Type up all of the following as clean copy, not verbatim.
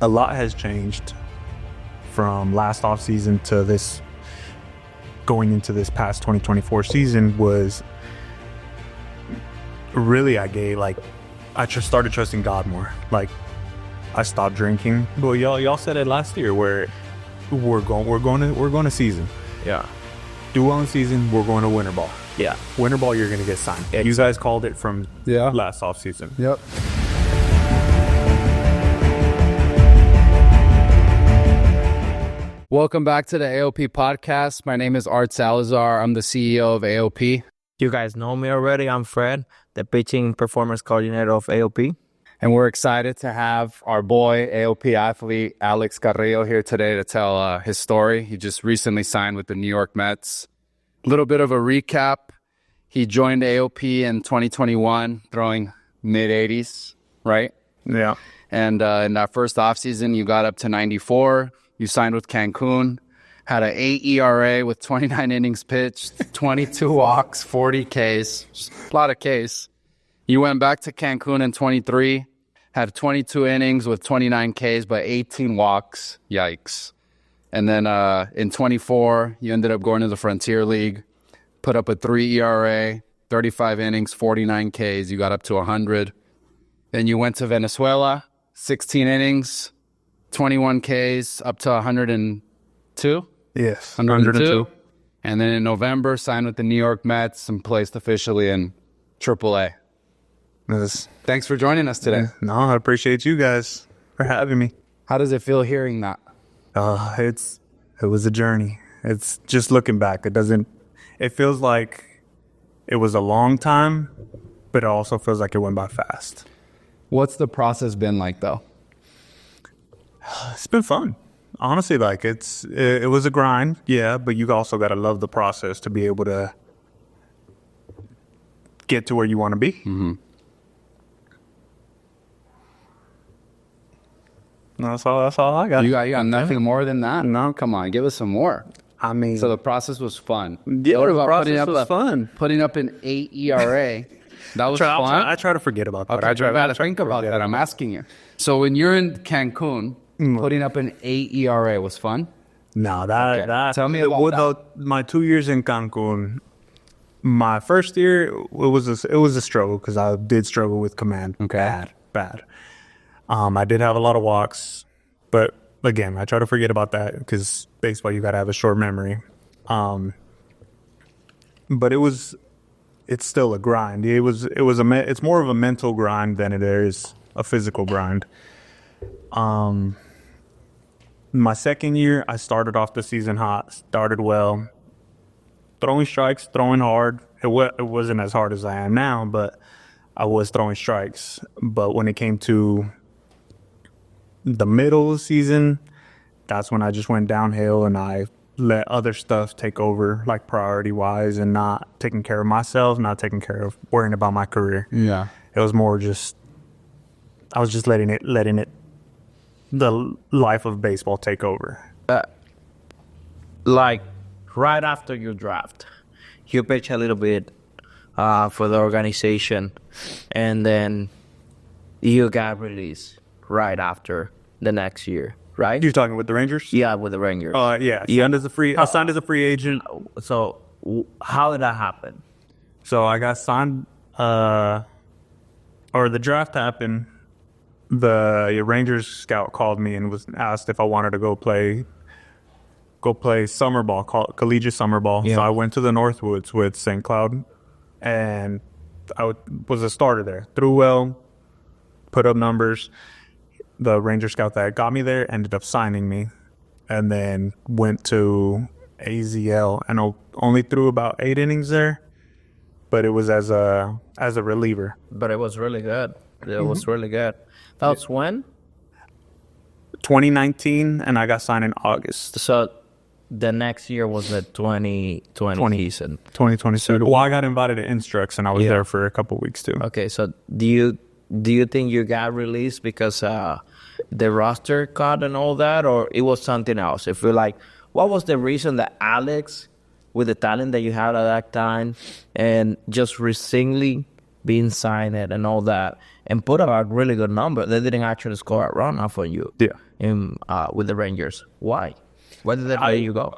a lot has changed from last offseason to this, going into this past 2024 season. Was really, I just started trusting God more. Like, I stopped drinking. Well, y'all said it last year, where we're going to season. Yeah. Do well in season, we're going to winter ball. Yeah. Winter ball, you're going to get signed. You guys called it from last offseason. Yep. Welcome back to the AOP podcast. My name is Art Salazar. I'm the CEO of AOP. You guys know me already. I'm Fred, the pitching performance coordinator of AOP. And we're excited to have our boy, AOP athlete, Alex Carrillo, here today to tell his story. He just recently signed with the New York Mets. A little bit of a recap. He joined AOP in 2021, throwing mid-80s, right? Yeah. And in that first offseason, you got up to 94. You signed with Cancun, had an 8 ERA with 29 innings pitched, 22 walks, 40 Ks, a lot of Ks. You went back to Cancun in 23, had 22 innings with 29 Ks, but 18 walks. Yikes. And then in 24, you ended up going to the Frontier League, put up a 3 ERA, 35 innings, 49 Ks. You got up to 100. Then you went to Venezuela, 16 innings, 21 Ks, up to 102? Yes, 102. And then in November, signed with the New York Mets and placed officially in AAA. Thanks for joining us today. No, I appreciate you guys for having me. How does it feel hearing that? It was a journey. It's just looking back. It feels like it was a long time, but it also feels like it went by fast. What's the process been like, though? It's been fun. Honestly, like it was a grind, yeah, but you also got to love the process to be able to get to where you want to be. Mm-hmm. That's all I got. You got nothing more than that? No. Come on, give us some more. I mean, so the process was fun. Yeah, what the about process was fun. Putting up an 8 ERA. That was fun. I try to forget about that. Okay, I try to think about that. I'm asking you. So when you're in Cancun, putting up an 8 ERA was fun? No, that Tell me about that. My 2 years in Cancun, my first year it was a struggle because I did struggle with command. Okay. Bad. I did have a lot of walks, but again, I try to forget about that because baseball, you got to have a short memory. But it's still a grind. It's more of a mental grind than it is a physical grind. My second year, I started off the season hot, started well, throwing strikes, throwing hard. It wasn't as hard as I am now, but I was throwing strikes. But when it came to the middle of the season, that's when I just went downhill and I let other stuff take over, like priority-wise, and not taking care of myself, not taking care of worrying about my career. Yeah. It was more just, I was just letting it, the life of baseball take over. Like, right after your draft, you pitch a little bit for the organization, and then you got released right after the next year, right? You're talking with the Rangers? Yeah, with the Rangers. Yeah. I signed as a free agent. So how did that happen? So I got signed, or the draft happened. The Rangers scout called me and was asked if I wanted to go play summer ball, collegiate summer ball. Yeah. So I went to the Northwoods with St. Cloud, and I was a starter there. Threw well, put up numbers. The Ranger scout that got me there ended up signing me, and then went to AZL and only threw about 8 innings there, but it was as a reliever. But it was really good. It was really good. That was when? 2019, and I got signed in August. So the next year was the 2020 season. 2020. Well, I got invited to Instructs, and I was there for a couple weeks too. Okay, so do you think you got released because the roster cut and all that, or it was something else? If you're like, what was the reason that Alex, with the talent that you had at that time, and just recently being signed and all that, and put up a really good number. They didn't actually score a run off on you. Yeah. With the Rangers. Why? Why did they let you go?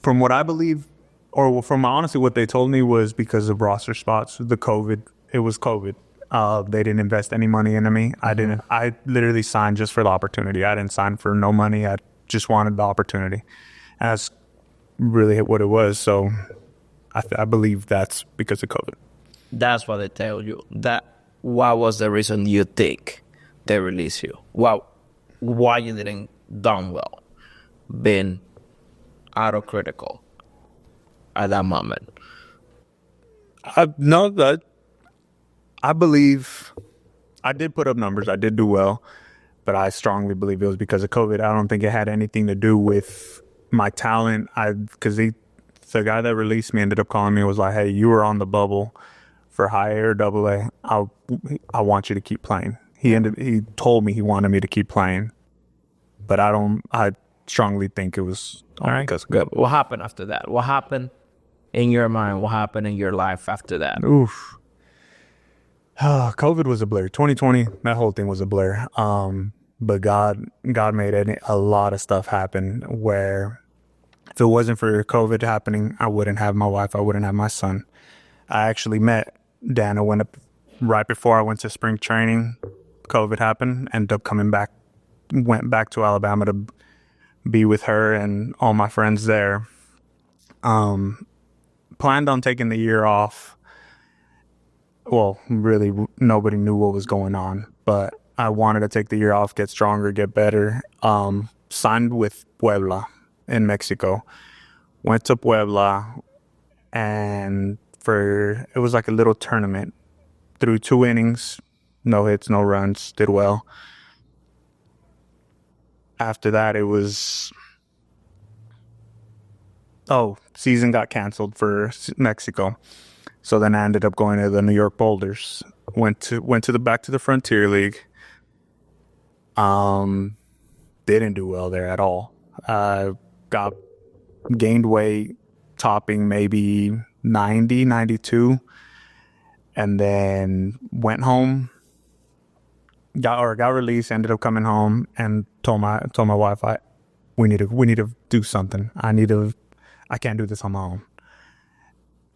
From what I believe, or from honestly what they told me, was because of roster spots. The COVID. It was COVID. They didn't invest any money into me. I didn't. I literally signed just for the opportunity. I didn't sign for no money. I just wanted the opportunity. And that's really what it was. So I believe that's because of COVID. That's what they tell you. What was the reason you think they released you? Why you didn't done well, being autocritical at that moment? I believe I did put up numbers. I did do well, but I strongly believe it was because of COVID. I don't think it had anything to do with my talent. Because the guy that released me ended up calling me and was like, "Hey, you were on the bubble for high A or double A. I want you to keep playing." He told me he wanted me to keep playing, but I strongly think it was all right. Because Good. What happened after that? What happened in your mind? What happened in your life after that? Oof. COVID was a blur. 2020, that whole thing was a blur. But God made a lot of stuff happen where if it wasn't for COVID happening, I wouldn't have my wife. I wouldn't have my son. I actually met Dana right before I went to spring training. COVID happened. Ended up coming back. Went back to Alabama to be with her and all my friends there. Planned on taking the year off. Well, really, nobody knew what was going on, but I wanted to take the year off, get stronger, get better. Signed with Puebla in Mexico. Went to Puebla, and it was like a little tournament. Threw 2 innings, no hits, no runs, did well. After that, it was... season got canceled for Mexico. So then I ended up going to the New York Boulders. Went back to the Frontier League. Didn't do well there at all. Gained weight, topping maybe 90, 92, and then went home. Got released. Ended up coming home and told my wife, we need to do something. I can't do this on my own.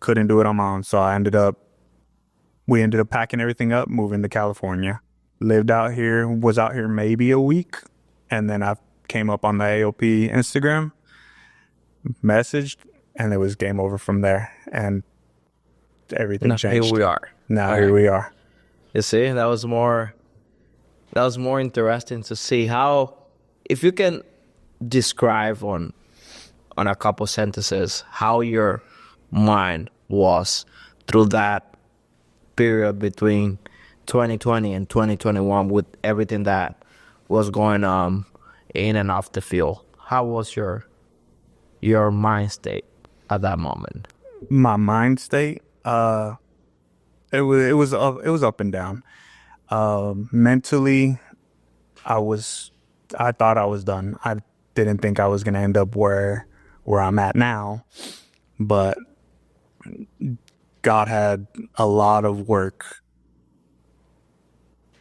Couldn't do it on my own, so we ended up packing everything up, moving to California. Was out here maybe a week, and then I came up on the AOP Instagram, messaged, and it was game over from there, and everything changed. Here we are. Here we are. You see, that was more interesting to see how, if you can describe on a couple sentences how your mind was through that period between 2020 and 2021 with everything that was going on in and off the field. How was your mind state at that moment? My mind state, it was up and down. Mentally, I thought I was done. I didn't think I was gonna end up where I'm at now, but God had a lot of work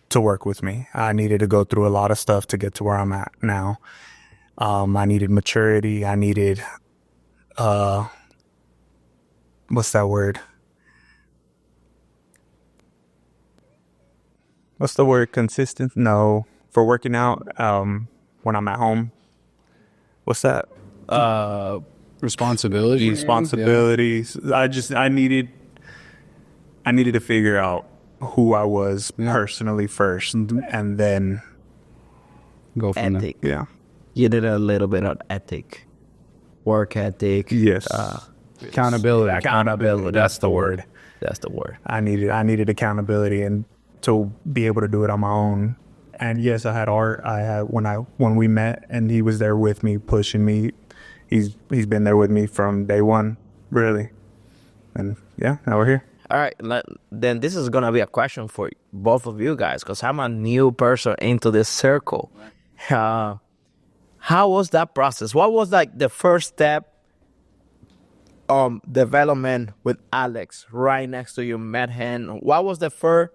to work with me. I needed to go through a lot of stuff to get to where I'm at now. I needed maturity. I needed, what's that word? What's the word? Consistent? No. For working out, when I'm at home. What's that? Responsibilities. I needed to figure out who I was personally first, and then Go from Ethic. there. yeah. You did a little bit of ethic, work ethic. Yes. Accountability. That's the word. That's the word. I needed accountability and to be able to do it on my own. And yes, I had Art. When we met, and he was there with me, pushing me. He's been there with me from day one, really. And yeah, now we're here. All right, then this is gonna be a question for both of you guys, because I'm a new person into this circle. How was that process? What was like the first step development with Alex right next to you, met him. What was the first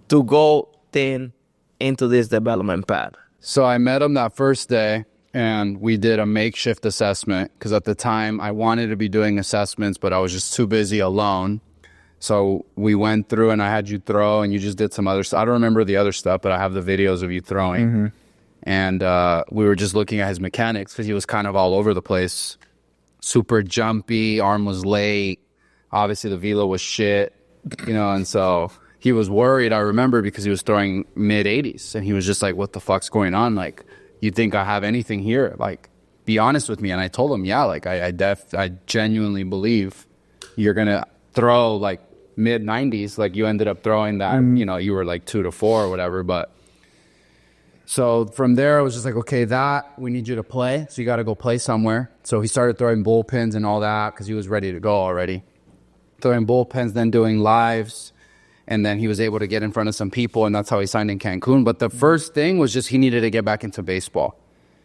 to go then into this development path? So I met him that first day, and we did a makeshift assessment because at the time I wanted to be doing assessments, but I was just too busy alone. So we went through and I had you throw, and you just did some other stuff. I don't remember the other stuff, but I have the videos of you throwing. Mm-hmm. And we were just looking at his mechanics because he was kind of all over the place. Super jumpy, arm was late. Obviously, the velo was shit, and so he was worried, I remember, because he was throwing mid-80s. And he was just like, what the fuck's going on? Like, you think I have anything here? Like, be honest with me. And I told him, yeah, like, I genuinely believe you're going to throw, like, mid-90s. Like, you ended up throwing that, you were, like, 2 to 4 or whatever. But so from there, I was just like, okay, we need you to play. So you got to go play somewhere. So he started throwing bullpens and all that because he was ready to go already. Throwing bullpens, then doing lives. And then he was able to get in front of some people, and that's how he signed in Cancun. But the first thing was just he needed to get back into baseball.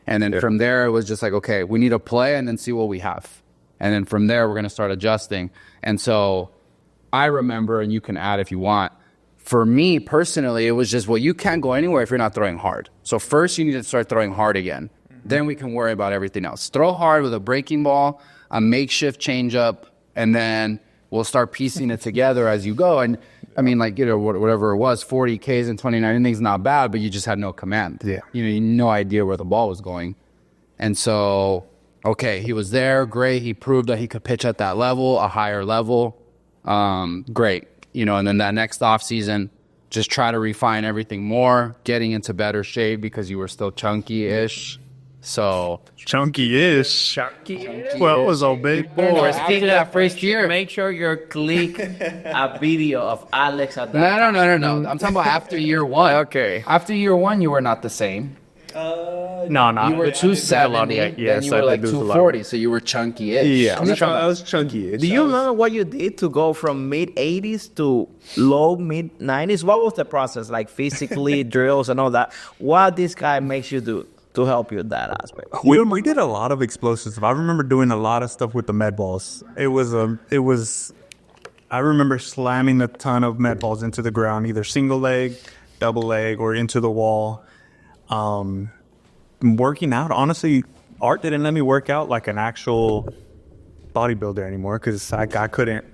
And then from there, it was just like, okay, we need to play and then see what we have. And then from there, we're going to start adjusting. And so I remember, and you can add if you want, for me personally, it was just, well, you can't go anywhere if you're not throwing hard. So first, you need to start throwing hard again. Then we can worry about everything else. Throw hard with a breaking ball, a makeshift changeup, and then we'll start piecing it together as you go. And I mean, like, whatever it was, 40 Ks and 29 innings, not bad, but you just had no command. Yeah. You had no idea where the ball was going. And so, okay, he was there, great. He proved that he could pitch at that level, a higher level. Great. And then that next off season, just try to refine everything more, getting into better shape because you were still chunky-ish. So Chunky-ish. Well, it was all big. Boy, speaking of that first year, make sure you click a video of Alex at that. No. I'm talking about after year one. Okay. After year one, you were not the same. No. You were 270, Yes, then you were like 240, so you were chunky-ish. Yeah, I was chunky-ish. Do you remember what you did to go from mid-80s to low mid-90s? What was the process, like physically, drills and all that? What this guy makes you do to help you in that aspect? We did a lot of explosive stuff. I remember doing a lot of stuff with the med balls. I remember slamming a ton of med balls into the ground, either single leg, double leg, or into the wall. Working out, honestly, Art didn't let me work out like an actual bodybuilder anymore because I couldn't.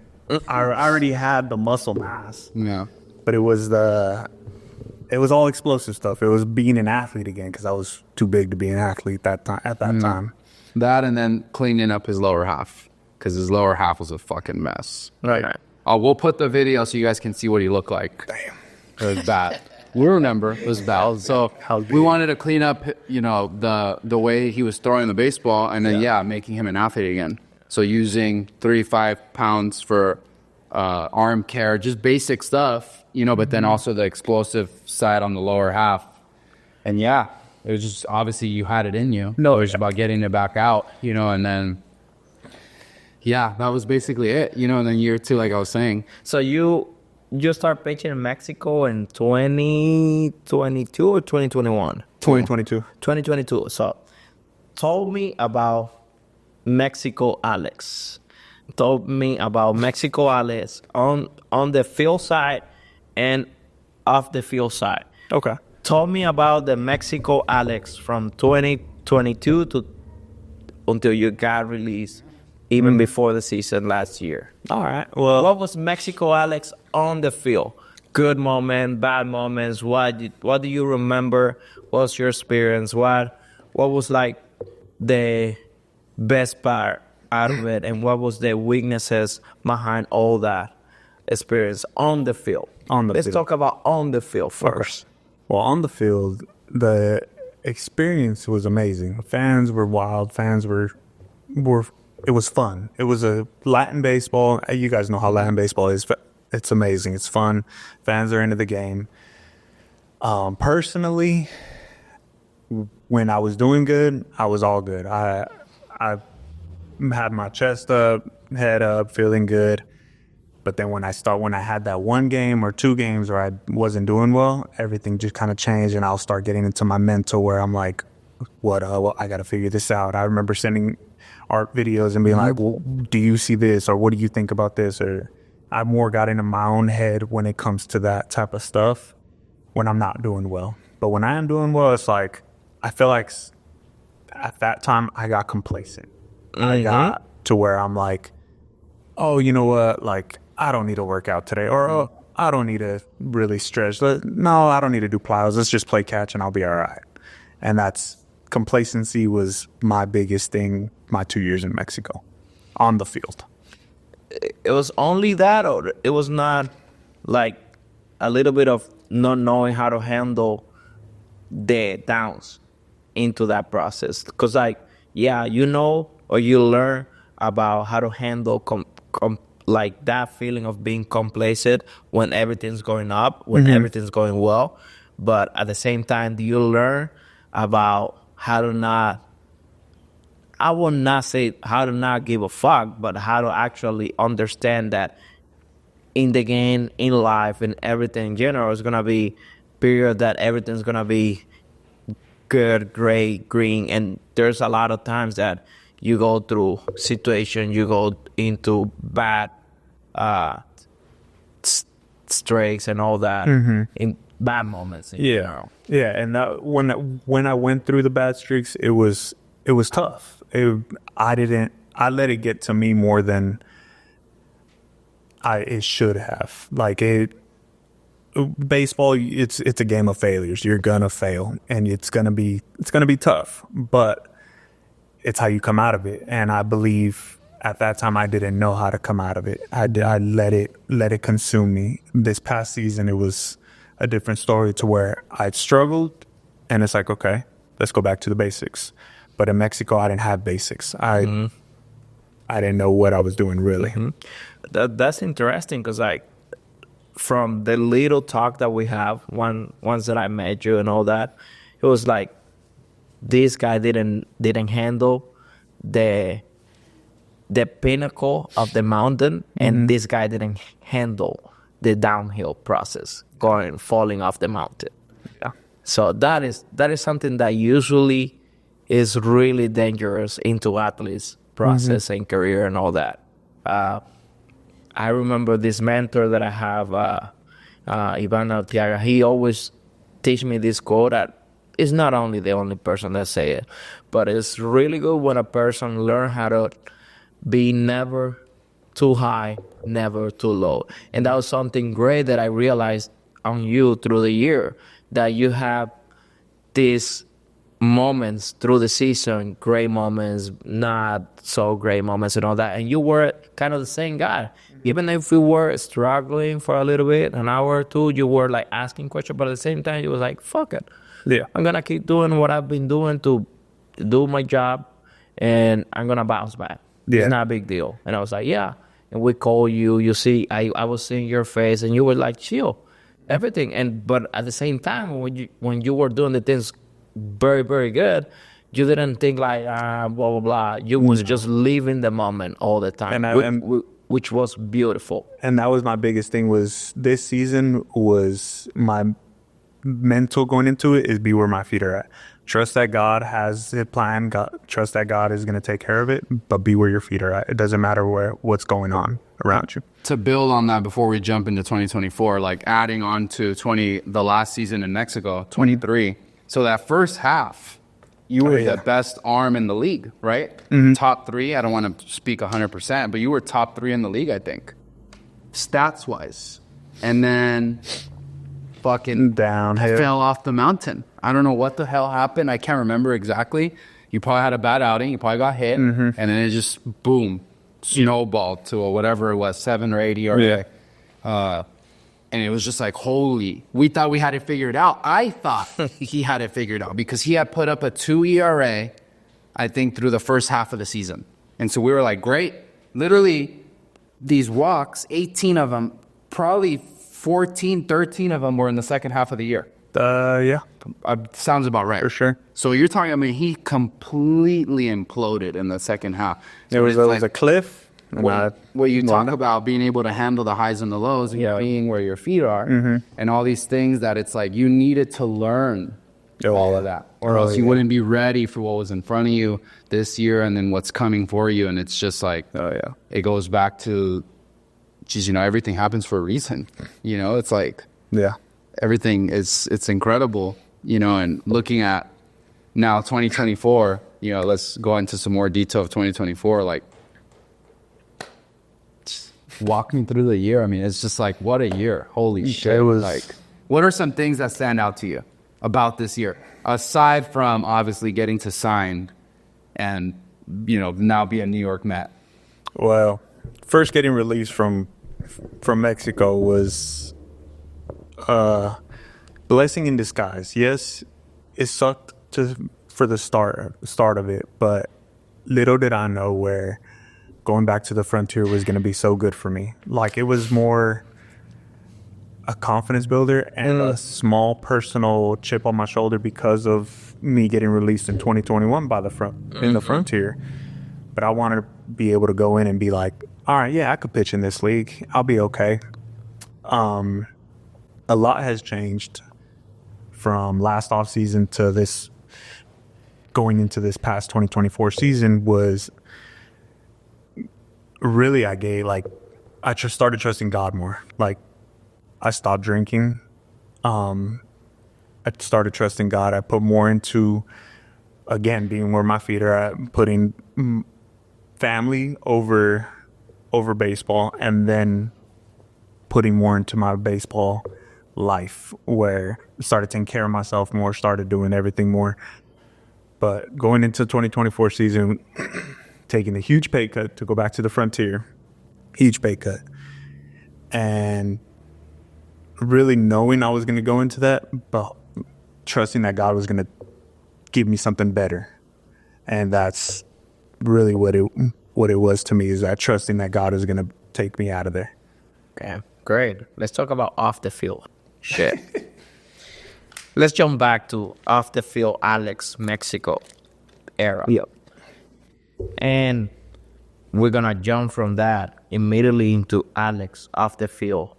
I already had the muscle mass. Yeah. But it was all explosive stuff. It was being an athlete again because I was too big to be an athlete at that time. That and then cleaning up his lower half because his lower half was a fucking mess. Right. We'll put the video so you guys can see what he looked like. Damn. It was bad. We remember it was bad. So we wanted to clean up, the way he was throwing the baseball, and then making him an athlete again. So using 35 pounds for arm care, just basic stuff, but then also the explosive side on the lower half. And it was just obviously you had it in you. No, it was about getting it back out, and then that was basically it, and then year two, like I was saying. So you start pitching in Mexico in 2022 or 2021? 2022. 2022. So, told me about Mexico Alex. Told me about Mexico Alex on the field side and off the field side. Okay. Told me about the Mexico Alex from 2022 to until you got released, even before the season last year. All right. Well, What was Mexico Alex on the field? Good moments, bad moments. What do you remember? What's your experience? What was like the best part out of it, and what was the weaknesses behind all that experience on the field? Let's talk about on the field first. Okay. Well, on the field, the experience was amazing. Fans were wild. Fans were. It was fun. It was a Latin baseball. You guys know how Latin baseball is. It's amazing. It's fun. Fans are into the game. Personally, when I was doing good, I was all good. I had my chest up, head up, feeling good. But then when I had that one game or two games where I wasn't doing well, everything just kind of changed, and I'll start getting into my mental where I'm like, well, I got to figure this out. I remember sending art videos and being like, well, do you see this, or what do you think about this? Or I more got into my own head when it comes to that type of stuff when I'm not doing well. But when I am doing well, it's like I feel like at that time I got complacent. I got to where I'm like, oh, you know what? Like, I don't need to work out today, or oh, I don't need to really stretch. No, I don't need to do plyos. Let's just play catch and I'll be all right. And complacency was my biggest thing my 2 years in Mexico on the field. It was only that, or it was not like a little bit of not knowing how to handle the downs into that process? Because like, yeah, you know, or you learn about how to handle like that feeling of being complacent when everything's going up, when everything's going well. But at the same time, do you learn about how to not, I will not say how to not give a fuck, but how to actually understand that in the game, in life, in everything in general, it's going to be period that everything's going to be good, great, green. And there's a lot of times that you go through situation, you go into bad streaks and all that in bad moments. Yeah. And that, when I went through the bad streaks, it was tough. I let it get to me more than it should have. Like baseball, it's a game of failures. You're gonna fail, and it's gonna be tough, but it's how you come out of it. And I believe at that time I didn't know how to come out of it. I let it consume me. This past season, it was a different story to where I'd struggled, and it's like, okay, let's go back to the basics. But in Mexico, I didn't have basics. I didn't know what I was doing really. That's interesting, because like from the little talk that we have, once that I met you and all that, it was like this guy didn't handle the pinnacle of the mountain, and this guy didn't handle the downhill process, falling off the mountain. Yeah. So that is something that usually is really dangerous into athletes' process and career and all that. I remember this mentor that I have, Ivan Altiaga. He always teach me this quote that is not only the only person that say it, but it's really good when a person learn how to be never too high, never too low. And that was something great that I realized on you through the year, that you have these moments through the season, great moments, not so great moments and all that. And you were kind of the same guy. Even if we were struggling for a little bit, an hour or two, you were like asking questions, but at the same time, you was like, fuck it. Yeah. I'm going to keep doing what I've been doing to do my job, and I'm going to bounce back. Yeah. It's not a big deal. And I was like, yeah. And we call you see, I was seeing your face, and you were like, chill, everything. But at the same time, when you were doing the things very, very good, you didn't think like, blah, blah, blah. You was just living the moment all the time, which was beautiful. And that was my biggest thing. Was this season was my mental going into it is be where my feet are at. Trust that God has a plan. Trust that God is going to take care of it, but be where your feet are at. It doesn't matter what's going on around you. To build on that before we jump into 2024, like adding on to the last season in Mexico, 23. So that first half, you were the best arm in the league, right? Top three. I don't want to speak 100%, but you were top three in the league, I think, stats-wise. And then fucking downhill, fell off the mountain. I don't know what the hell happened. I can't remember exactly. You probably had a bad outing. You probably got hit. And then it just, boom, snowballed to whatever it was, 7 or 8 ERA. And it was just like, holy, we thought we had it figured out. I thought he had it figured out because he had put up a 2 ERA, I think, through the first half of the season. And so we were like, great. Literally, these walks, 18 of them, probably 14, 13 of them were in the second half of the year. Yeah. Sounds about right. For sure. So you're talking, I mean, he completely imploded in the second half. So there was a cliff. Where you talk about being able to handle the highs and the lows, being where your feet are, and all these things that it's like you needed to learn all of that, or else you wouldn't be ready for what was in front of you this year and then what's coming for you. And it's just like, it goes back to, geez, everything happens for a reason. It's like, everything it's incredible, and looking at now 2024, let's go into some more detail of 2024, like walk me through the year. I mean, it's just like, what a year. Holy shit. It was like, what are some things that stand out to you about this year, aside from obviously getting to sign and, now be a New York Met? Well, first getting released from Mexico was a blessing in disguise. Yes, it sucked for the start of it, but little did I know where going back to the frontier was going to be so good for me. Like, it was more a confidence builder and a small personal chip on my shoulder because of me getting released in 2021 in the frontier. But I wanted to be able to go in and be like, all right, yeah, I could pitch in this league. I'll be okay. A lot has changed from last offseason to this, going into this past 2024 season was really, I just started trusting God more. Like, I stopped drinking. I started trusting God. I put more into, again, being where my feet are at, putting family over baseball, and then putting more into my baseball life, where I started taking care of myself more, started doing everything more. But going into 2024 season, taking a huge pay cut to go back to the frontier, huge pay cut, and really knowing I was going to go into that, but trusting that God was going to give me something better. And that's really what it was to me, is that trusting that God is going to take me out of there. Okay, great. Let's talk about off the field shit. Let's jump back to off the field Alex Mexico era. Yep. And we're going to jump from that immediately into Alex off the field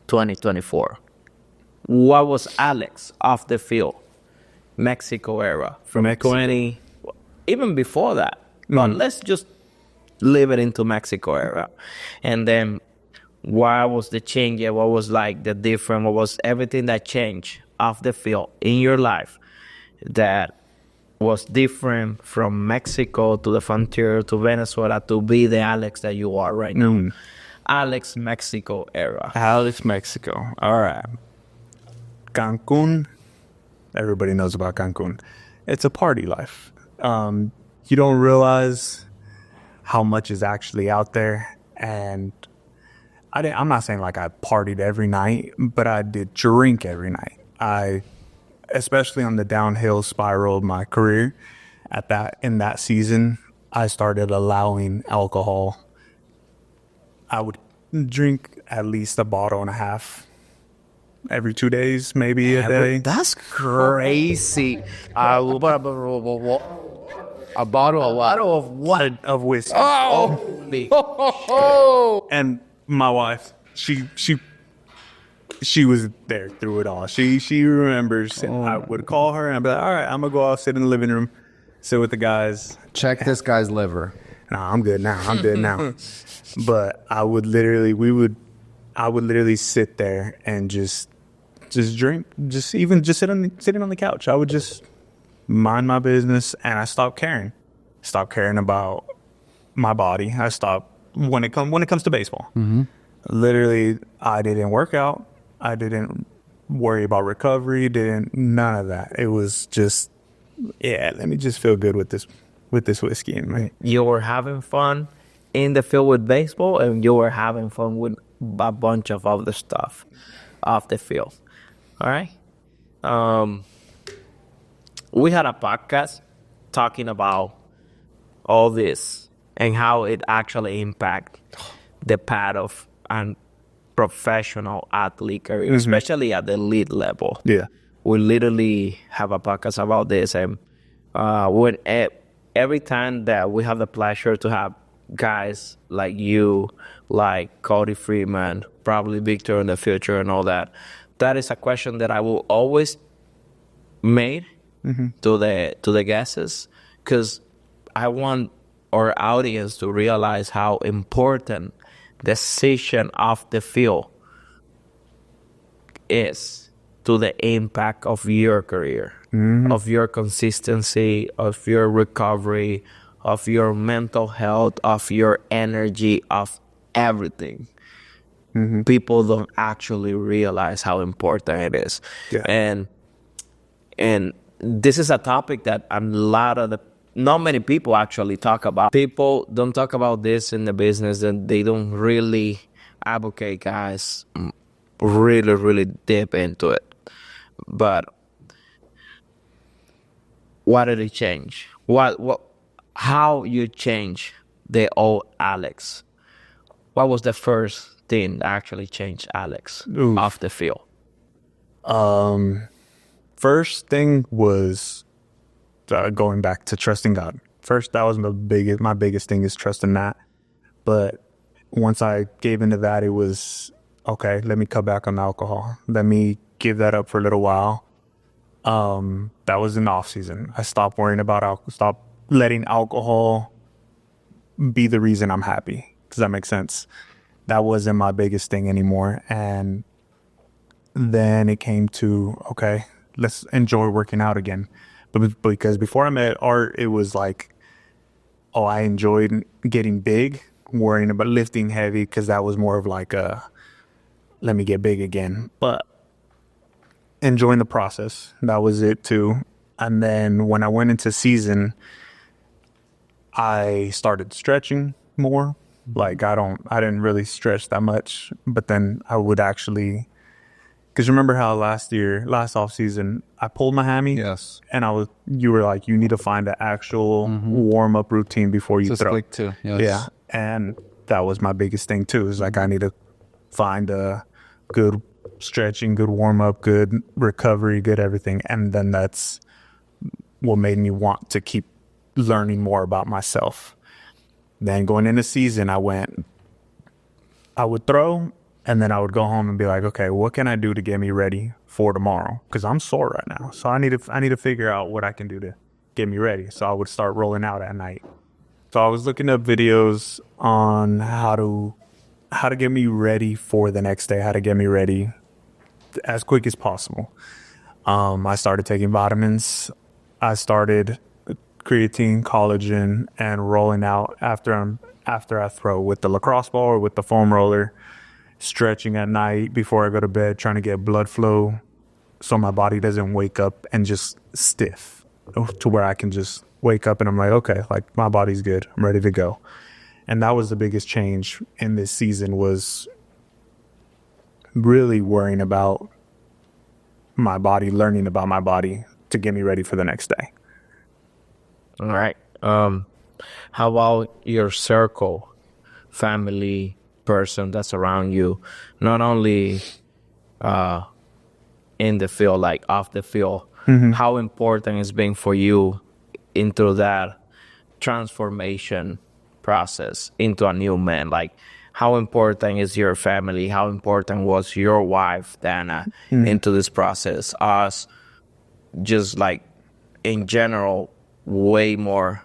2024. What was Alex off the field Mexico era from Mexico. 20, even before that? But let's just leave it into Mexico era. And then what was the change? What was like the different? What was everything that changed off the field in your life that was different from Mexico to the frontier to Venezuela to be the Alex that you are right now? Alex Mexico era. Alex Mexico. All right. Cancun. Everybody knows about Cancun. It's a party life. You don't realize how much is actually out there. And I'm not saying like I partied every night, but I did drink every night. Especially on the downhill spiral of my career, in that season, I started allowing alcohol. I would drink at least a bottle and a half every 2 days, maybe a day. That's crazy. A bottle of what? Of what? Of whiskey. Oh! And my wife, she was there through it all. She remembers. I would call her and I'd be like, all right, I'm gonna go out, sit in the living room, sit with the guys. Check this guy's liver. Nah, I'm good now. But I would literally sit there and just drink, sitting on the couch. I would just mind my business, and I stopped caring about my body. I stopped when it comes to baseball. Literally, I didn't work out. I didn't worry about recovery. None of that. It was just, let me just feel good with this whiskey in me. You were having fun in the field with baseball, and you were having fun with a bunch of other stuff off the field. All right. We had a podcast talking about all this and how it actually impacts the path of a professional athlete career, especially at the elite level. Yeah. We literally have a podcast about this, and every time that we have the pleasure to have guys like you, like Cody Freeman, probably Victor in the future and all that, that is a question that I will always made to the guests, because I want our audience to realize how important the session of the field is to the impact of your career, of your consistency, of your recovery, of your mental health, of your energy, of everything. People don't actually realize how important it is. Yeah. And this is a topic that not many people actually talk about. People don't talk about this in the business, and they don't really advocate guys really, really deep into it. But what did it change? How you change the old Alex? What was the first thing that actually changed Alex off the field? First thing was going back to trusting God. First, that was my biggest thing is trusting that. But once I gave into that, it was, okay, let me cut back on alcohol. Let me give that up for a little while. That was in the off season. I stopped worrying about alcohol, stopped letting alcohol be the reason I'm happy. Does that make sense? That wasn't my biggest thing anymore. And then it came to, okay, let's enjoy working out again. But because before I met Art, it was like, oh, I enjoyed getting big, worrying about lifting heavy, because that was more of like let me get big again. But enjoying the process, that was it too. And then when I went into season, I started stretching more. Like I didn't really stretch that much, but then I would actually, because remember how last off season, I pulled my hammy. Yes. And you were like, you need to find an actual warm up routine before you throw. Split too. Yes. Yeah. And that was my biggest thing too, is like, I need to find a good stretching, good warm up, good recovery, good everything. And then that's what made me want to keep learning more about myself. Then going into season, I would throw, and then I would go home and be like, okay, what can I do to get me ready for tomorrow? Because I'm sore right now. So I need to figure out what I can do to get me ready. So I would start rolling out at night. So I was looking up videos on how to get me ready for the next day, how to get me ready as quick as possible. I started taking vitamins. I started creatine, collagen, and rolling out after I throw with the lacrosse ball or with the foam roller, stretching at night before I go to bed, trying to get blood flow so my body doesn't wake up and just stiff, to where I can just wake up and I'm like, okay, like my body's good. I'm ready to go. And that was the biggest change in this season, was really worrying about my body, learning about my body to get me ready for the next day. All right. How about your circle, family, person that's around you, not only in the field, like off the field? How important it's been for you into that transformation process into a new man? Like, how important is your family? How important was your wife, Dana, into this process? Us, just like in general, way more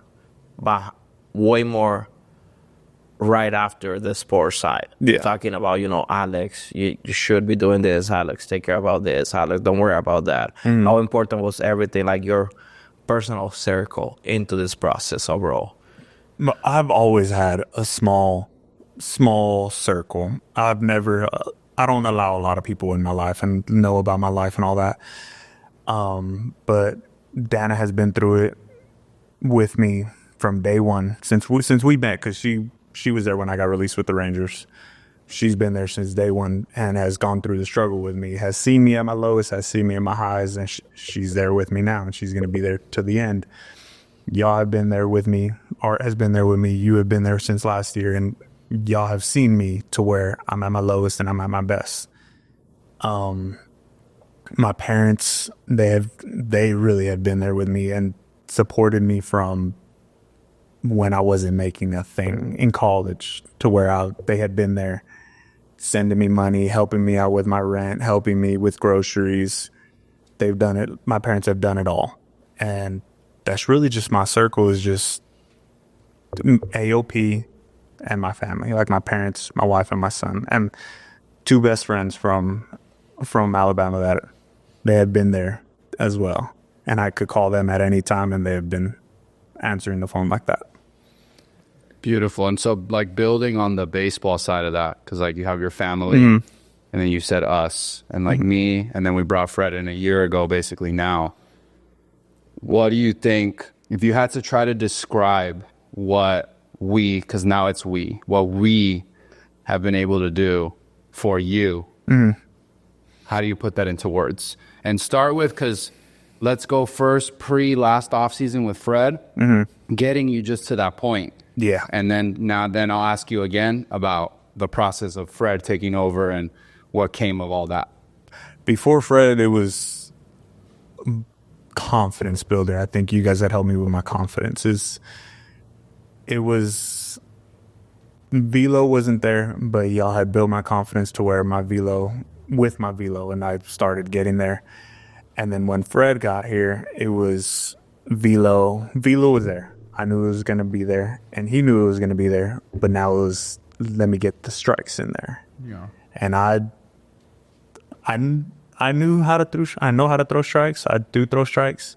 right after the sports side. Yeah. Talking about, Alex, you should be doing this. Alex, take care about this. Alex, don't worry about that. How important was everything, like your personal circle, into this process overall? I've always had a small circle. I don't allow a lot of people in my life and know about my life and all that. But Dana has been through it with me from day one since we met, because she was there when I got released with the Rangers. She's been there since day one and has gone through the struggle with me, has seen me at my lowest, has seen me at my highs, and she's there with me now, and she's going to be there to the end. Y'all have been there with me. Art has been there with me. You have been there since last year, and y'all have seen me to where I'm at my lowest and I'm at my best. My parents, they really have been there with me and supported me from when I wasn't making a thing in college, to where they had been there sending me money, helping me out with my rent, helping me with groceries, they've done it. My parents have done it all. And that's really just my circle is just AOP and my family, like my parents, my wife, and my son, and two best friends from Alabama that they had been there as well. And I could call them at any time, and they have been answering the phone like that. Beautiful. And so, like, building on the baseball side of that, because, like, you have your family, Mm-hmm. and then you said us, and, like, me, and then we brought Fred in a year ago, basically now. What do you think, if you had to try to describe what we, because now it's we, what we have been able to do for you, how do you put that into words? And start with, because let's go first last offseason with Fred, getting you just to that point. Yeah. And then I'll ask you again about the process of Fred taking over and what came of all that. Before Fred, it was confidence builder. I think you guys had helped me with my confidence. It was velo wasn't there, but y'all had built my confidence to where my velo, and I started getting there. And then when Fred got here, it was velo. Velo was there. I knew it was going to be there, and he knew it was going to be there. But now it was, let me get the strikes in there. Yeah. And I knew how to throw. I know how to throw strikes. I do throw strikes.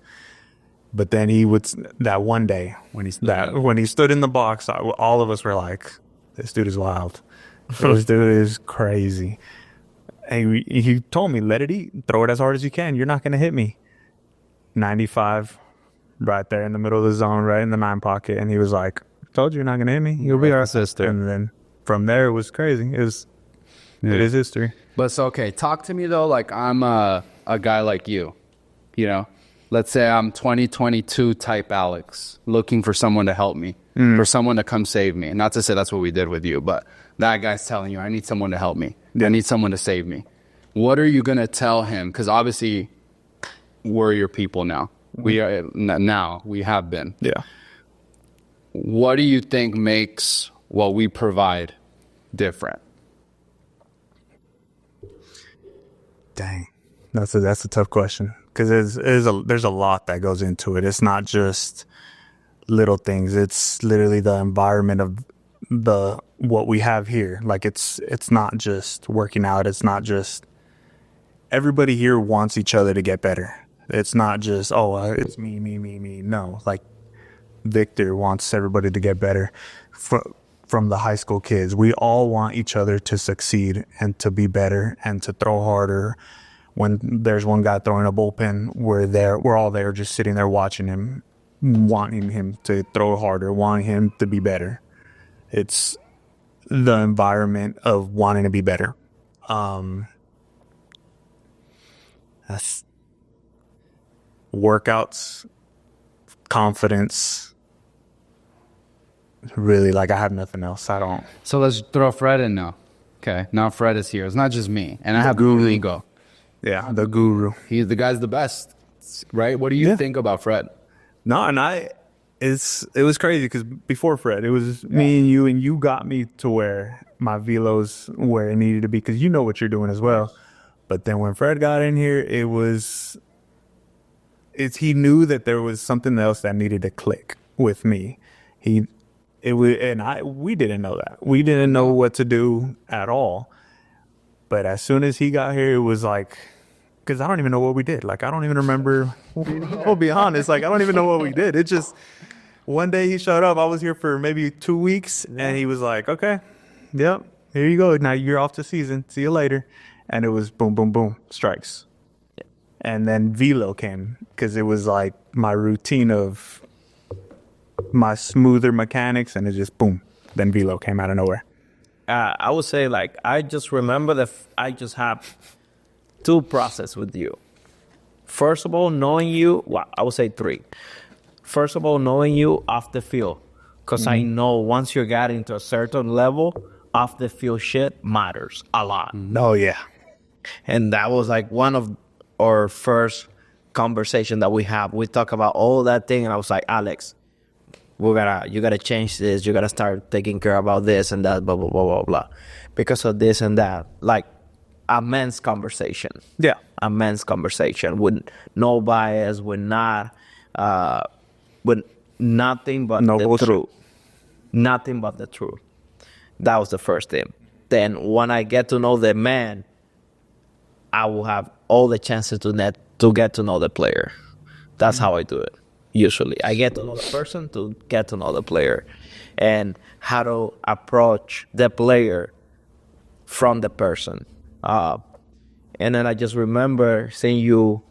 But then he would, that one day when he stood in the box, all of us were like, "This dude is wild. This dude is crazy." And he told me, "Let it eat. Throw it as hard as you can. You're not going to hit me." 95, right there in the middle of the zone, right in the 9 pocket. And he was like, "Told you you're not going to hit me. You'll be all right." Sister. And then from there, it was crazy. It is history. But so, okay, talk to me though, like I'm a guy like you, you know? Let's say I'm 2022 type Alex, looking for someone to help me, for someone to come save me. Not to say that's what we did with you, but that guy's telling you, I need someone to help me. I need someone to save me. What are you going to tell him? Because obviously we're your people now. We have been. Yeah. What do you think makes what we provide different? Dang, that's a tough question, because there's a lot that goes into it. It's not just little things. It's literally the environment of what we have here. Like it's not just working out. It's not just, everybody here wants each other to get better. It's not just it's me. No, like Victor wants everybody to get better. From the high school kids, we all want each other to succeed and to be better and to throw harder. When there's one guy throwing a bullpen, we're all there just sitting there watching him, wanting him to throw harder, wanting him to be better. It's the environment of wanting to be better. That's workouts, confidence. Really, like, I have nothing else. I don't. So let's throw Fred in now. Okay, now Fred is here. It's not just me, and I have guru ego. Yeah, the guru. The guy's the best, right? What do you think about Fred? No, and it was crazy because before Fred, it was me and you got me to where my velo's where it needed to be, because you know what you're doing as well. But then when Fred got in here, he knew that there was something else that needed to click with me. We didn't know that. We didn't know what to do at all. But as soon as he got here, it was like, because I don't even know what we did. Like, I don't even remember. I'll be honest. Like, I don't even know what we did. It just, one day he showed up. I was here for maybe 2 weeks, and he was like, "Okay, yep, here you go. Now you're off the season. See you later." And it was boom, boom, boom, strikes. And then velo came, because it was like my routine of my smoother mechanics, and it just boom. Then velo came out of nowhere. I would say, like, I just remember that I just have 2 process with you. First of all, knowing you, well, I would say 3. First of all, knowing you off the field. Because I know once you got into a certain level, off the field shit matters a lot. Oh, yeah. And that was like one of our first conversation that we have. We talk about all that thing, and I was like, "Alex, you gotta change this. You gotta start taking care about this and that, blah, blah, blah, blah, blah. Because of this and that." Like, a men's conversation. Yeah. A men's conversation with no bias, with nothing but No the bullshit. truth. Nothing but the truth. That was the first thing. Then when I get to know the man, I will have all the chances to get to know the player. That's how I do it. Usually, I get to know the person to get to know the player, and how to approach the player from the person. And then I just remember seeing you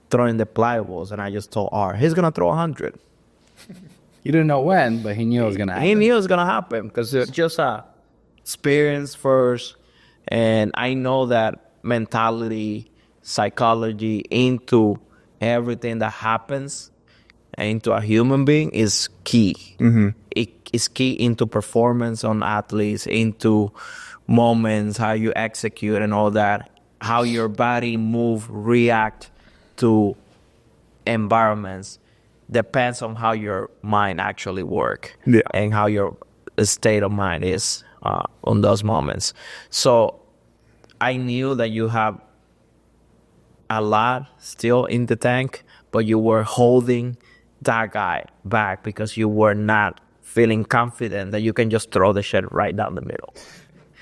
throwing the plywoos, and I just told R, he's gonna throw 100. You didn't know when, but he knew it was gonna happen. He knew it was gonna happen because it's just experience first, and I know that mentality, psychology into everything that happens into a human being is key. It is key into performance on athletes, into moments, how you execute and all that, how your body move, react to environments depends on how your mind actually work and how your state of mind is on those moments. So I knew that you have a lot still in the tank, but you were holding that guy back because you were not feeling confident that you can just throw the shit right down the middle.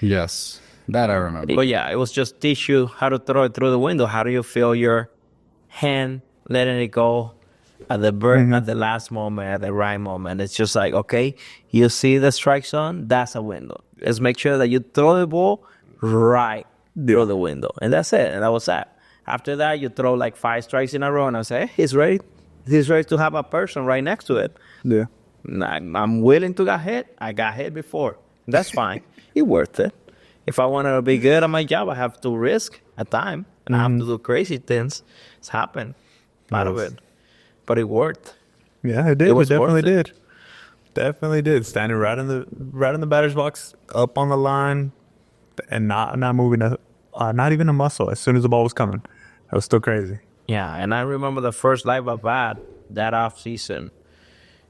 Yes, that I remember. But yeah, it was just teach you how to throw it through the window. How do you feel your hand letting it go at the at the last moment, at the right moment? It's just like, okay, you see the strike zone, that's a window. Let's make sure that you throw the ball right through the window. And that's it. And that was that. After that, you throw like 5 strikes in a row, and I say, hey, he's ready. He's ready to have a person right next to it. Yeah. I'm willing to get hit. I got hit before. That's fine. It's worth it. If I want to be good at my job, I have to risk a time, and I have to do crazy things. It's happened. Part of it. But it worked. Yeah, it did. It It, was definitely worth it. did. Definitely did. Standing right in the batter's box, up on the line, and not moving not even a muscle. As soon as the ball was coming, that was still crazy. Yeah, and I remember the first live at bat that off season.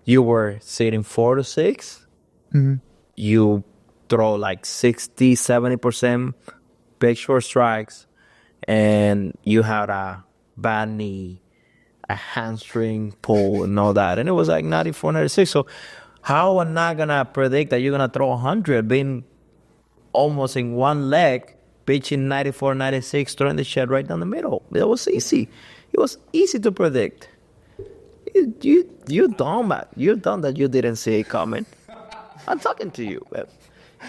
You were sitting 4 to 6. You throw like 60, 70% big short strikes, and you had a bad knee, a hamstring pull, and all that. And it was like 94, 96. So how am I not going to predict that you're going to throw 100 being almost in one leg, pitching 94, 96, throwing the shit right down the middle? It was easy. It was easy to predict. You dumb, man. You're dumb that you didn't see it coming. I'm talking to you, man.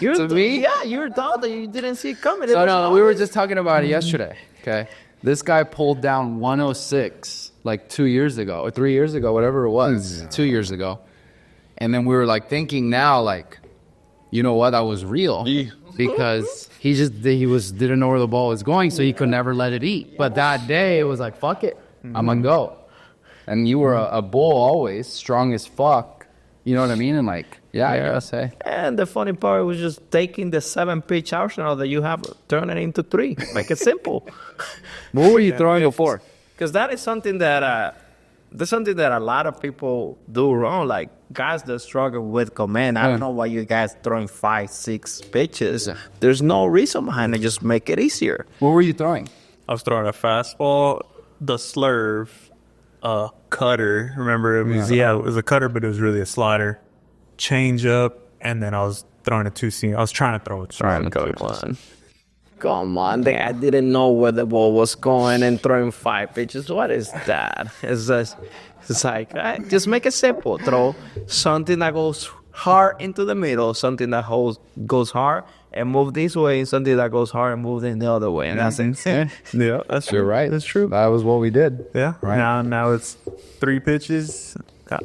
You're To me? Yeah, you're dumb that you didn't see it coming. So no, we were just talking about it yesterday. Okay, this guy pulled down 106 like 2 years ago or 3 years ago, whatever it was, 2 years ago, and then we were like thinking now, like, you know what, that was real because he didn't know where the ball was going, so he could never let it eat. But that day it was like, fuck it, I'm gonna go. And you were a bull always, strong as fuck. You know what I mean? And like, yeah, I gotta say. And the funny part was just taking the 7-pitch arsenal that you have, turn it into 3. Make it simple. What were you throwing it for? Because that is something that that's something that a lot of people do wrong. Like guys that struggle with command. I don't know why you guys throwing 5, 6 pitches. There's no reason behind it. Just make it easier. What were you throwing? I was throwing a fastball, the slurve, cutter. Remember, it was a cutter, but it was really a slider. Change up, and then I was throwing a 2-seam. I was trying to throw it. Come on, I didn't know where the ball was going and throwing 5 pitches. What is that? It's like, just make it simple. Throw something that goes hard into the middle, something that goes hard and move this way, and something that goes hard and move in the other way. And that's it. Yeah, that's true. You're right. That's true. That was what we did. Yeah. Right. Now it's 3 pitches.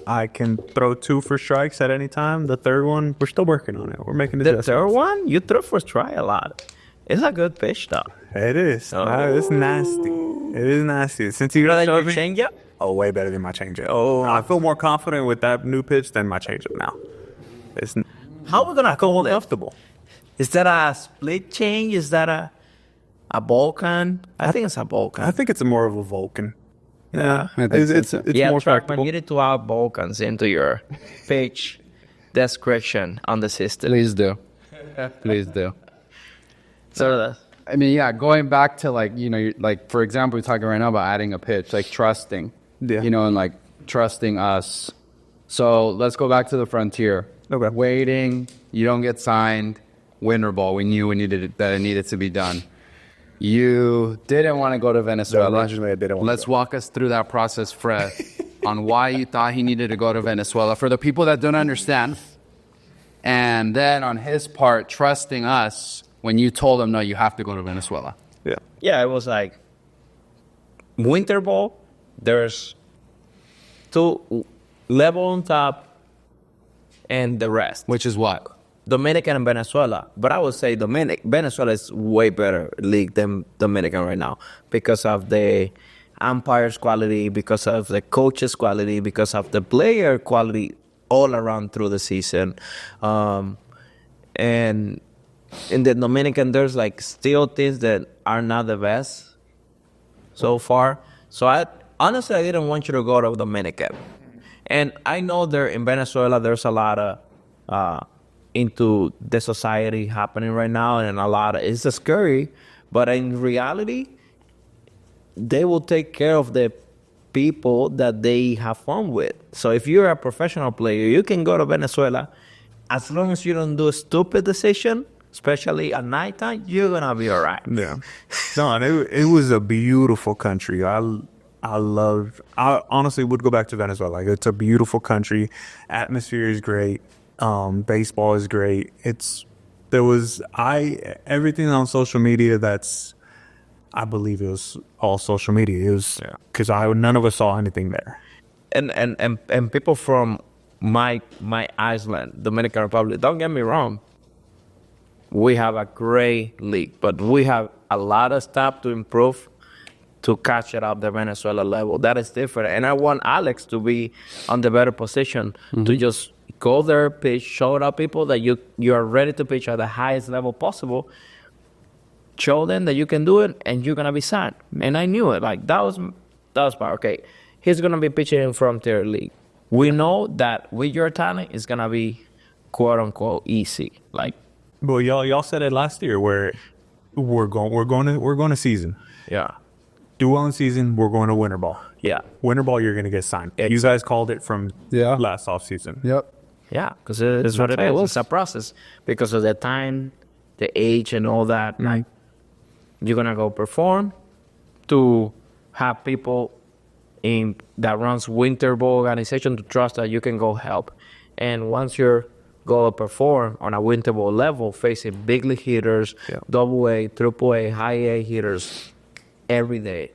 I can throw 2 for strikes at any time. The third one, we're still working on it. We're making The adjustments. third one, you throw for strike a lot. It's a good pitch, though. It is. It's nasty. It is nasty. Since you Better got than your changeup? Oh, way better than my changeup. Oh, I feel more confident with that new pitch than my changeup now. It's How are we gonna call it? comfortable. Is that a split change? Is that a Vulcan? I think it's a Vulcan. I think it's more of a Vulcan. Yeah, I think it's Yeah, more Trackman, practical. you need to add Vulcans into your pitch description on the system. Please do. Please do. So I mean, yeah, going back to like, you know, like, for example, we're talking right now about adding a pitch, like trusting, Yeah. you know, and like trusting us. So let's go back to the frontier. Okay. Waiting, you don't get signed, winter ball. We knew that it needed to be done. You didn't want to go to Venezuela. Originally, I didn't want to Let's go. walk us through that process, Fred, on why you thought he needed to go to Venezuela for the people that don't understand. And then on his part, trusting us when you told him, no, you have to go to Venezuela. Yeah. Yeah, it was like winter ball. There's two level on top and the rest. Which is what? Dominican and Venezuela. But I would say Venezuela is way better league than Dominican right now because of the umpires quality, because of the coaches quality, because of the player quality all around through the season. And in the Dominican, there's like still things that are not the best so far. So I didn't want you to go to Dominican. And I know there in Venezuela, there's a lot of into the society happening right now, and a lot of it's scary. But in reality, they will take care of the people that they have fun with. So if you're a professional player, you can go to Venezuela as long as you don't do a stupid decision, especially at nighttime. You're gonna be all right. Yeah. No, and it was a beautiful country. I honestly would go back to Venezuela. Like, it's a beautiful country. Atmosphere is great. Baseball is great. Everything on social media I believe it was all social media. It was because none of us saw anything there. And people from my island, Dominican Republic, don't get me wrong, we have a great league, but we have a lot of stuff to improve to catch it up the Venezuela level. That is different. And I want Alex to be on the better position to just go there, pitch, show the people that you are ready to pitch at the highest level possible. Show them that you can do it, and you're gonna be signed. And I knew it. Like that was part. Okay, he's gonna be pitching in Frontier League. We know that with your talent, it's gonna be quote unquote easy. Like, Well, y'all said it last year where we're going to season. yeah, Do well in season, we're going to winter ball. yeah, Winter ball, you're going to get signed. You guys called it from Yeah. last off season. Yep. yeah. Because it's what it is. It's a process because of the time, the age, and all that. Like, you're gonna go perform to have people in that runs winter ball organization to trust that you can go help. And once you're go perform on a winter ball level, facing big league hitters, double A, triple A, high A hitters every day,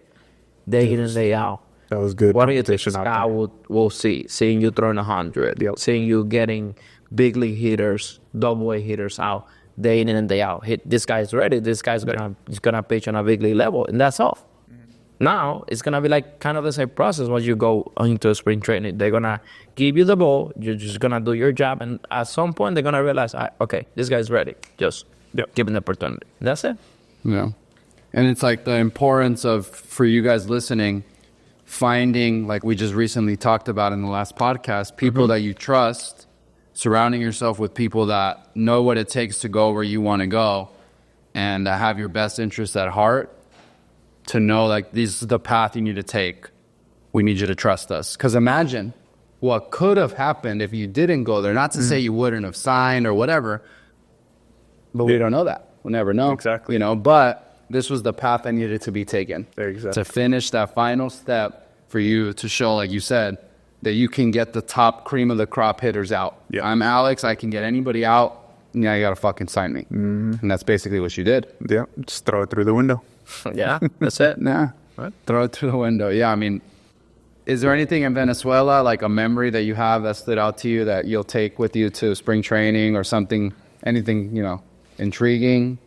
day in and day out. That was good. What do you think competition out Scott there. will see? Seeing you throwing 100, seeing you getting big league hitters, double A hitters out day in and day out. This guy's ready. This guy's gonna pitch on a big league level, and that's all. Now it's gonna be like kind of the same process once you go into spring training. They're gonna give you the ball. You're just gonna do your job, and at some point they're gonna realize, okay, this guy's ready. Just give him the opportunity. That's it. Yeah. And it's like the importance of, for you guys listening, finding, like we just recently talked about in the last podcast, people that you trust, surrounding yourself with people that know what it takes to go where you want to go and have your best interests at heart, to know like this is the path you need to take. We need you to trust us. Because imagine what could have happened if you didn't go there. Not to say you wouldn't have signed or whatever, but we don't know that. We'll never know. Exactly. You know, but this was the path that needed to be taken. Exactly. To finish that final step for you to show, like you said, that you can get the top cream of the crop hitters out. Yeah. I'm Alex. I can get anybody out. Yeah, you got to fucking sign me. And that's basically what you did. Yeah, just throw it through the window. Yeah, that's it. Nah. Throw it through the window. Yeah, I mean, is there anything in Venezuela, like a memory that you have that stood out to you that you'll take with you to spring training or something, anything, you know, intriguing,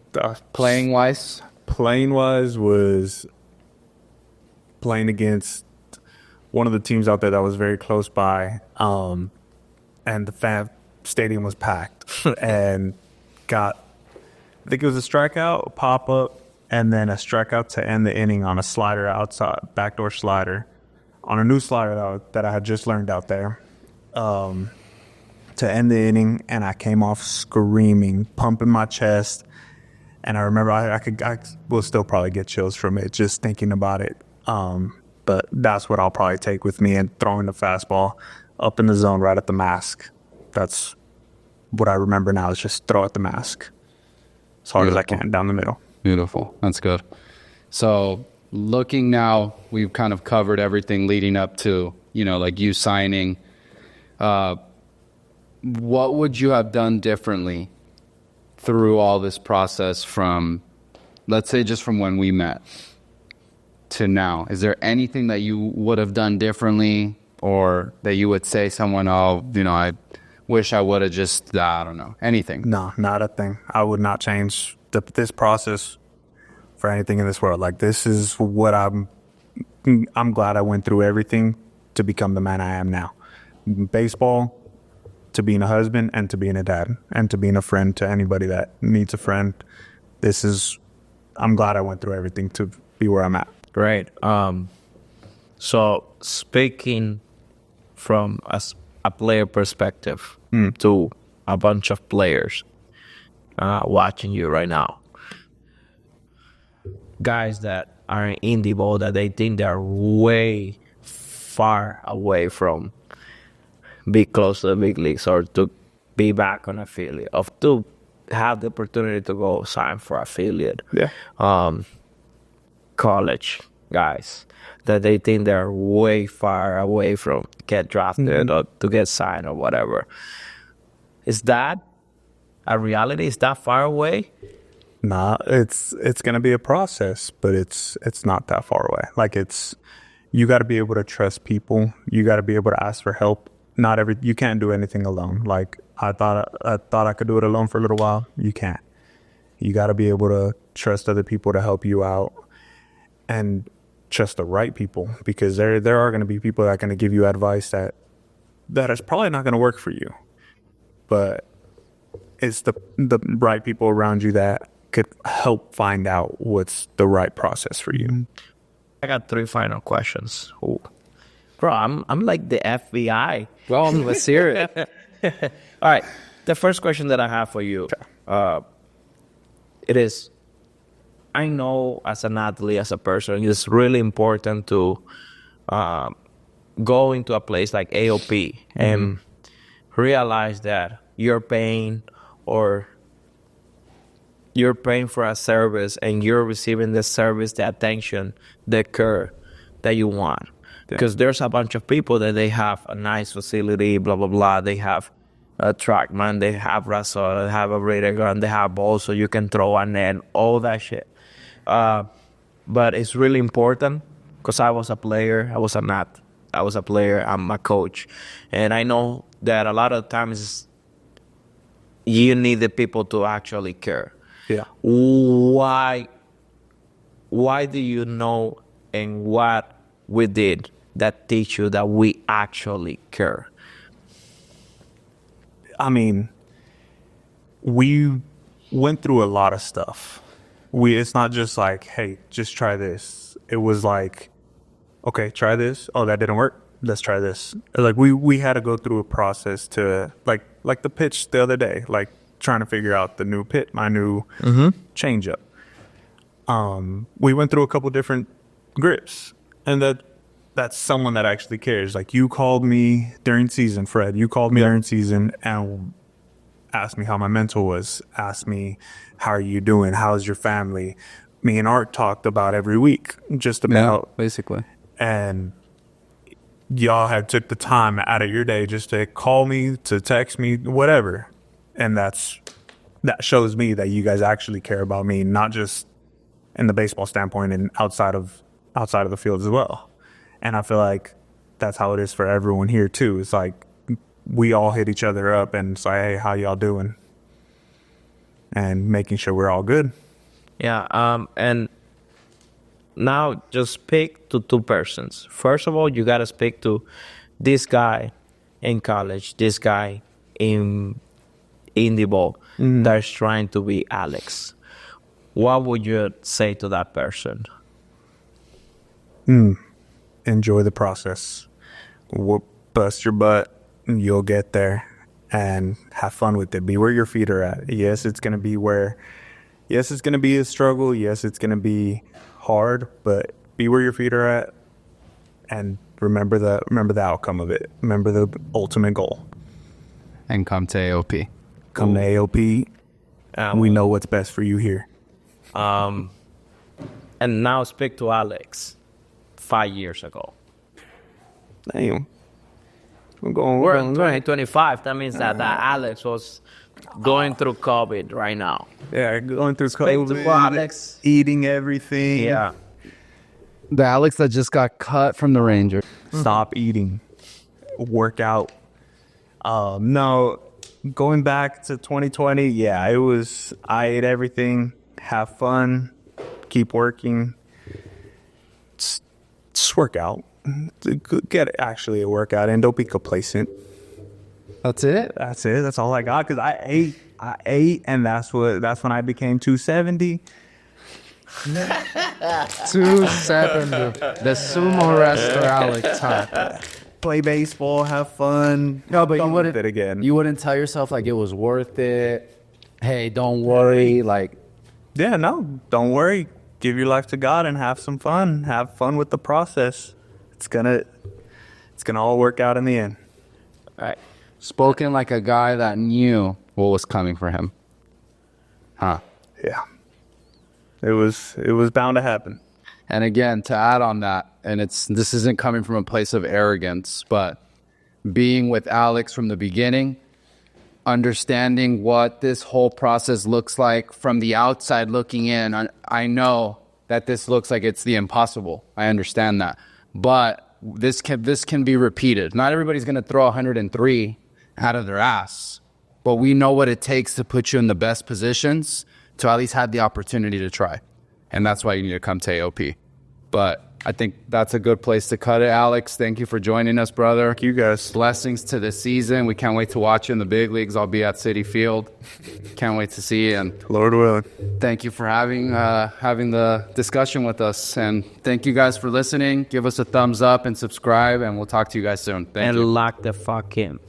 playing-wise? Playing-wise was playing against one of the teams out there that was very close by, and the stadium was packed, and I think it was a strikeout, a pop-up, and then a strikeout to end the inning on a slider outside, backdoor slider, on a new slider that I had just learned out there, to end the inning, and I came off screaming, pumping my chest, And I remember I will still probably get chills from it just thinking about it. But that's what I'll probably take with me, and throwing the fastball up in the zone right at the mask. That's what I remember now, is just throw at the mask as hard as I can down the middle. Beautiful. That's good. So looking now, we've kind of covered everything leading up to, like you signing. What would you have done differently through all this process from, let's say, just from when we met to now? Is there anything that you would have done differently, or that you would say someone, I wish I would have just, I don't know, anything? No, not a thing. I would not change this process for anything in this world. Like, this is what I'm glad I went through everything to become the man I am now. Baseball, to being a husband, and to being a dad, and to being a friend to anybody that needs a friend. I'm glad I went through everything to be where I'm at. Great. So speaking from a player perspective to a bunch of players watching you right now, guys that are in indie ball that they think they're way far away from be close to the big leagues, or to be back on affiliate, of to have the opportunity to go sign for affiliate. Yeah. College guys that they think they're way far away from get drafted or to get signed or whatever. Is that a reality? Is that far away? Nah, it's gonna be a process, but it's not that far away. Like, you got to be able to trust people. You got to be able to ask for help. You can't do anything alone. Like, I thought I could do it alone for a little while. You can't. You got to be able to trust other people to help you out, and trust the right people, because there are going to be people that are going to give you advice that is probably not going to work for you, but it's the right people around you that could help find out what's the right process for you. I got 3 final questions. Ooh. Bro, I'm like the FBI. Well, let's hear it. All right. The first question that I have for you, it is, I know as an athlete, as a person, it's really important to go into a place like AOP and realize that you're paying for a service, and you're receiving the service, the attention, the care that you want. Because there's a bunch of people that they have a nice facility, blah, blah, blah. They have a trackman, they have wrestle, they have a radar gun, they have balls so you can throw a net, all that shit. But it's really important, because I was a player. I was a player. I'm a coach. And I know that a lot of times you need the people to actually care. Yeah. Why do you know, and what we did that teach you that we actually care? I mean, we went through a lot of stuff. It's not just like, hey, just try this. It was like, okay, try this. Oh, that didn't work. Let's try this. Like, we had to go through a process to, like the pitch the other day, like trying to figure out the new pitch, my new changeup. We went through a couple different grips, and that's someone that actually cares. Like, you called me during season, Fred. You called me during season and asked me how my mental was. Asked me, how are you doing? How's your family? Me and Art talked about every week, just about. Yeah, basically. And y'all had took the time out of your day just to call me, to text me, whatever. And that shows me that you guys actually care about me, not just in the baseball standpoint, and outside of the field as well. And I feel like that's how it is for everyone here too. It's like we all hit each other up and say, hey, how y'all doing? And making sure we're all good. Yeah. And now just speak to 2 persons. First of all, you got to speak to this guy in college, this guy in indie ball that's trying to be Alex. What would you say to that person? Enjoy the process. Bust your butt. You'll get there, and have fun with it. Be where your feet are at. Yes, it's going to be where Yes, it's gonna be a struggle. Yes, it's gonna be hard, but be where your feet are at, and remember the outcome of it. Remember the ultimate goal. And come to AOP. Come to AOP. We know what's best for you here. And now speak to Alex 5 years ago. Damn. We're in 2025. That means that Alex was going through COVID right now. Yeah, going through Speak to COVID, Alex. eating everything. Yeah. The Alex that just got cut from the Rangers. Stop eating. Work out. No, going back to 2020, yeah, I ate everything. Have fun. Keep working. Just work out. Get actually a workout and don't be complacent. That's it? That's it. That's all I got. Because I ate, and that's when I became 270. 270. The sumo wrestler Alex, huh? Play baseball, have fun. No, but Done you with wouldn't it again. You wouldn't tell yourself like it was worth it. Hey, don't worry. Like, Yeah, no, don't worry. Give your life to God and have some fun. Have fun with the process. It's gonna all work out in the end. Right. spoken like a guy that knew what was coming for him. Huh. Yeah. It was bound to happen. And again, to add on that, and this isn't coming from a place of arrogance, but being with Alex from the beginning, understanding what this whole process looks like from the outside looking in. I know that this looks like it's the impossible. I understand that. But this can be repeated. Not everybody's going to throw 103 out of their ass, but we know what it takes to put you in the best positions to at least have the opportunity to try. And that's why you need to come to AOP. But I think that's a good place to cut it. Alex, thank you for joining us, brother. Thank you, guys. Blessings to the season. We can't wait to watch you in the big leagues. I'll be at Citi Field. Can't wait to see you. And Lord willing. thank you for having the discussion with us. And thank you guys for listening. Give us a thumbs up and subscribe, and we'll talk to you guys soon. Thank you. And lock the fuck in.